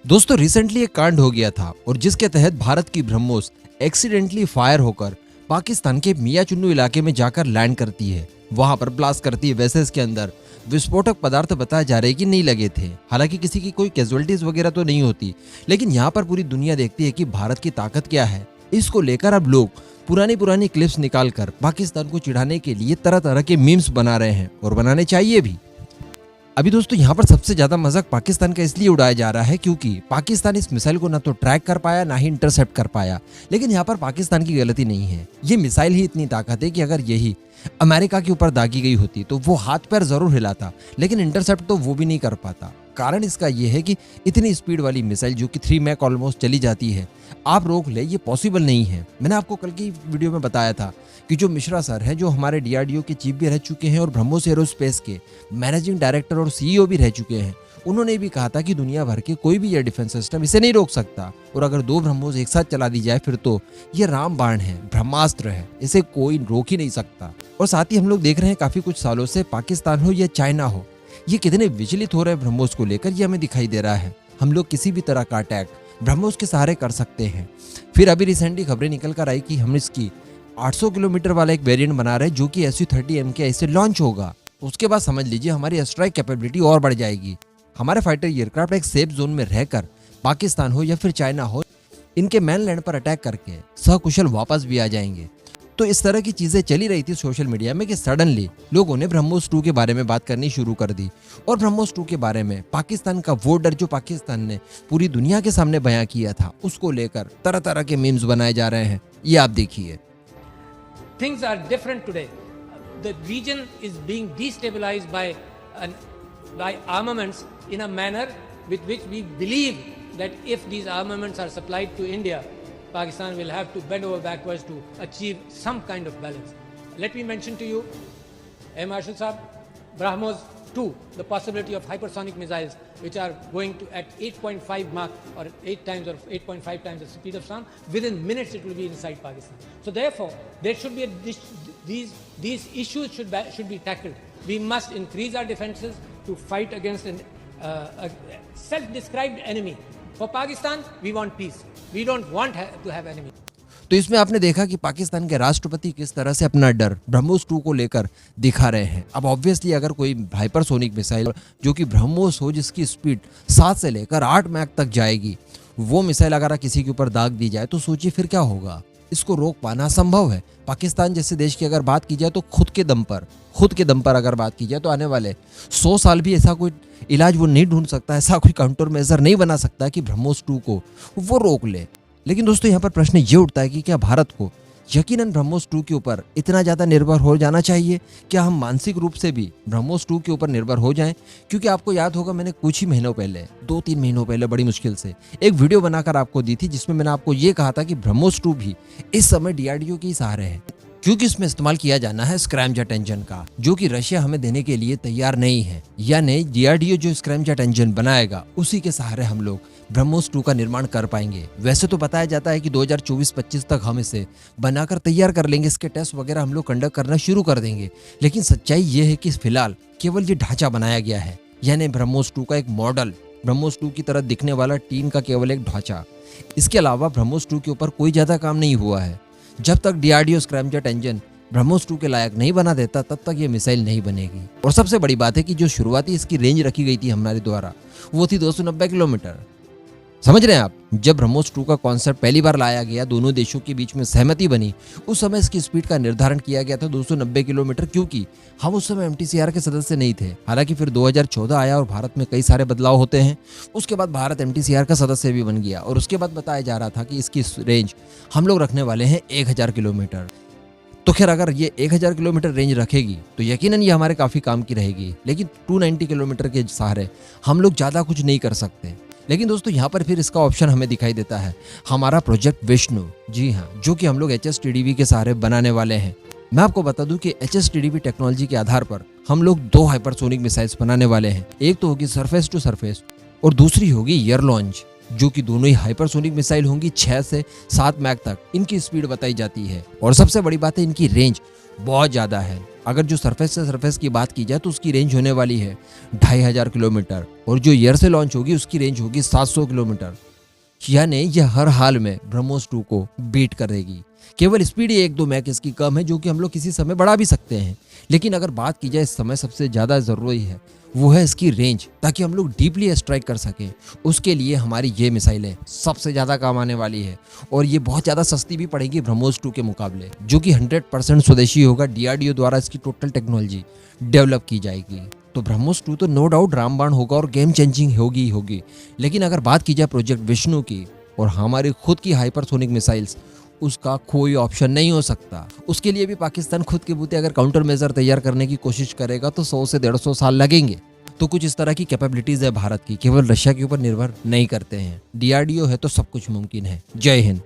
दोस्तों रिसेंटली एक कांड हो गया था और जिसके तहत भारत की ब्रह्मोस एक्सीडेंटली फायर होकर पाकिस्तान के मियां चुन्नू इलाके में जाकर लैंड करती है। वहां पर ब्लास्ट करती है। वैसे इसके अंदर विस्फोटक पदार्थ बताए जा रहे कि नहीं लगे थे। हालांकि किसी की कोई कैजुअलिटीज वगैरह तो नहीं होती, लेकिन यहाँ पर पूरी दुनिया देखती है कि भारत की ताकत क्या है। इसको लेकर अब लोग पुरानी क्लिप्स निकालकर पाकिस्तान को चिढ़ाने के लिए तरह तरह के मीम्स बना रहे हैं और बनाने चाहिए भी। अभी दोस्तों यहाँ पर सबसे ज्यादा मजाक पाकिस्तान का इसलिए उड़ाया जा रहा है क्योंकि पाकिस्तान इस मिसाइल को ना तो ट्रैक कर पाया ना ही इंटरसेप्ट कर पाया। लेकिन यहाँ पर पाकिस्तान की गलती नहीं है। ये मिसाइल ही इतनी ताकत है कि अगर यही अमेरिका के ऊपर दागी गई होती तो वो हाथ पैर जरूर हिलाता, लेकिन इंटरसेप्ट तो वो भी नहीं कर पाता। कारण इसका ये है कि इतनी स्पीड वाली मिसाइल जो कि 3 मैक ऑलमोस्ट चली जाती है, आप रोक ले, ये पॉसिबल नहीं है। मैंने आपको कल की वीडियो में बताया था कि जो मिश्रा सर हैं, जो हमारे DRDO के चीफ भी रह चुके हैं और ब्रह्मोस एरोस्पेस के मैनेजिंग डायरेक्टर और CEO भी रह चुके हैं, उन्होंने भी कहा था कि दुनिया भर के कोई भी एयर डिफेंस सिस्टम इसे नहीं रोक सकता। और अगर 2 ब्रह्मोस एक साथ चला दी जाए फिर तो ये रामबाण है, ब्रह्मास्त्र है, इसे कोई रोक ही नहीं सकता। और साथ ही हम लोग देख रहे हैं काफी कुछ सालों से पाकिस्तान हो या चाइना हो, ये कितने विचलित हो रहे हैं ब्रह्मोस को लेकर, ये हमें दिखाई दे रहा है। हम लोग किसी भी तरह का अटैक ब्रह्मोस के सहारे कर सकते हैं। फिर अभी रिसेंटली खबरें निकल कर आई कि हम इसकी 800 किलोमीटर वाला एक वेरिएंट बना रहे हैं जो कि Su-30 MKI से लॉन्च होगा। उसके बाद समझ लीजिए हमारी स्ट्राइक कैपेबिलिटी और बढ़ जाएगी। हमारे फाइटर एयरक्राफ्ट एक सेफ जोन में रहकर पाकिस्तान हो या फिर चाइना हो, इनके मेनलैंड पर अटैक करके सकुशल वापस भी आ जाएंगे। तो इस तरह की चीजें चली रही थी सोशल मीडिया में कि सडनली लोगों ने ब्रह्मोस 2 के बारे में बात करनी शुरू कर दी। और ब्रह्मोस 2 के बारे में पाकिस्तान का वो डर जो पाकिस्तान ने पूरी दुनिया के सामने बयां किया था, उसको लेकर तरह तरह के मीम्स बनाए जा रहे हैं। ये आप देखिए। Things are different today. The region is being destabilized by armaments in a manner with which we believe that if these armaments are supplied to India, Pakistan will have to bend over backwards to achieve some kind of balance. Let me mention to you, Marshal Saab, BrahMos 2, the possibility of hypersonic missiles which are going to at 8.5 Mach or 8 times or 8.5 times the speed of sound. Within minutes it will be inside Pakistan. So therefore, there should be these issues should be tackled. We must increase our defenses to fight against a self-described enemy. For Pakistan, we want peace. We don't want to have enemy. तो इसमें आपने देखा कि पाकिस्तान के राष्ट्रपति किस तरह से अपना डर ब्रह्मोस 2 को लेकर दिखा रहे हैं। अब ऑब्वियसली अगर कोई हाइपरसोनिक मिसाइल जो कि ब्रह्मोस हो, जिसकी स्पीड 7 से लेकर 8 मैक तक जाएगी, वो मिसाइल अगर किसी के ऊपर दाग दी जाए तो सोचिए फिर क्या होगा। इसको रोक पाना संभव है। पाकिस्तान जैसे देश की अगर बात की जाए तो खुद के दम पर अगर बात की जाए तो आने वाले 100 साल भी ऐसा कोई इलाज वो नहीं ढूंढ सकता, ऐसा कोई काउंटर मेजर नहीं बना सकता कि ब्रह्मोस 2 को वो रोक ले। लेकिन दोस्तों यहाँ पर प्रश्न ये उठता है कि क्या भारत को यकीनन ब्रह्मोस 2 के ऊपर इतना ज़्यादा निर्भर हो जाना चाहिए? क्या हम मानसिक रूप से भी ब्रह्मोस 2 के ऊपर निर्भर हो जाएं? क्योंकि आपको याद होगा मैंने कुछ ही महीनों पहले, 2-3 महीनों पहले बड़ी मुश्किल से एक वीडियो बनाकर आपको दी थी, जिसमें मैंने आपको ये कहा था कि ब्रह्मोस 2 भी इस समय DRDO के ही सहारे है, क्योंकि इसमें इस्तेमाल किया जाना है स्क्रैमजेट इंजन का, जो कि रशिया हमें देने के लिए तैयार नहीं है। यानी DRDO जो स्क्रैमजेट इंजन बनाएगा उसी के सहारे हम लोग ब्रह्मोस 2 का निर्माण कर पाएंगे। वैसे तो बताया जाता है कि 2024-25 तक हम इसे बनाकर तैयार कर लेंगे, इसके टेस्ट वगैरह हम लोग कंडक्ट करना शुरू कर देंगे। लेकिन सच्चाई ये है कि फिलहाल केवल ये ढांचा बनाया गया है, यानी ब्रह्मोस 2 का एक मॉडल, ब्रह्मोस 2 की तरह दिखने वाला टीन का केवल एक ढांचा। इसके अलावा ब्रह्मोस 2 के ऊपर कोई ज्यादा काम नहीं हुआ है। जब तक DRDO स्क्रैमजेट इंजन ब्रह्मोस 2 के लायक नहीं बना देता तब तक ये मिसाइल नहीं बनेगी। और सबसे बड़ी बात है कि जो शुरुआती इसकी रेंज रखी गई थी हमारे द्वारा, वो थी 290 किलोमीटर। समझ रहे हैं आप? जब ब्रह्मोस 2 का कॉन्सेप्ट पहली बार लाया गया, दोनों देशों के बीच में सहमति बनी, उस समय इसकी स्पीड का निर्धारण किया गया था 290 किलोमीटर, क्योंकि हम उस समय MTCR के सदस्य नहीं थे। हालांकि फिर 2014 आया और भारत में कई सारे बदलाव होते हैं। उसके बाद भारत MTCR का सदस्य भी बन गया और उसके बाद बताया जा रहा था कि इसकी रेंज हम लोग रखने वाले हैं 1000 किलोमीटर। तो खैर अगर ये 1000 किलोमीटर रेंज रखेगी तो यकीनन ये हमारे काफ़ी काम की रहेगी। लेकिन 290 किलोमीटर के सहारे हम लोग ज़्यादा कुछ नहीं कर सकते। लेकिन दोस्तों यहाँ पर फिर इसका ऑप्शन हमें दिखाई देता है हमारा प्रोजेक्ट विष्णु, जी हाँ, जो कि हम लोग HSTDV के सहारे बनाने वाले हैं। मैं आपको बता दूं कि HSTDV टेक्नोलॉजी के आधार पर हम लोग 2 हाइपरसोनिक मिसाइल्स बनाने वाले हैं। एक तो होगी सरफेस टू सरफेस और दूसरी होगी एयर लॉन्च, जो कि दोनों ही हाइपरसोनिक मिसाइल होंगी। 6 से 7 मैक तक इनकी स्पीड बताई जाती है और सबसे बड़ी बात है इनकी रेंज बहुत ज़्यादा है। अगर जो सरफेस से सरफेस की बात की जाए तो उसकी रेंज होने वाली है 2500 किलोमीटर और जो एयर से लॉन्च होगी उसकी रेंज होगी 700 किलोमीटर। यानी यह हर हाल में ब्रह्मोस 2 को बीट करेगी। केवल स्पीड ही 1-2 मैक इसकी कम है, जो कि हम लोग किसी समय बढ़ा भी सकते हैं। लेकिन अगर बात की जाए इस समय सबसे ज़्यादा ज़रूरी है वो है इसकी रेंज, ताकि हम लोग डीपली स्ट्राइक कर सकें। उसके लिए हमारी ये मिसाइलें सबसे ज़्यादा काम आने वाली है और ये बहुत ज़्यादा सस्ती भी पड़ेगी ब्रह्मोस 2 के मुकाबले, जो कि 100% स्वदेशी होगा। DRDO द्वारा इसकी टोटल टेक्नोलॉजी डेवलप की जाएगी। तो ब्रह्मोस 2 तो नो डाउट रामबाण होगा और गेम चेंजिंग होगी ही होगी। लेकिन अगर बात की जाए प्रोजेक्ट विष्णु की और हमारी खुद की हाइपरसोनिक मिसाइल्स, उसका कोई ऑप्शन नहीं हो सकता। उसके लिए भी पाकिस्तान खुद के बूते अगर काउंटर मेजर तैयार करने की कोशिश करेगा तो 100 से 150 साल लगेंगे। तो कुछ इस तरह की कैपेबिलिटीज है भारत की, केवल रशिया के ऊपर निर्भर नहीं करते हैं। DRDO है तो सब कुछ मुमकिन है। जय हिंद।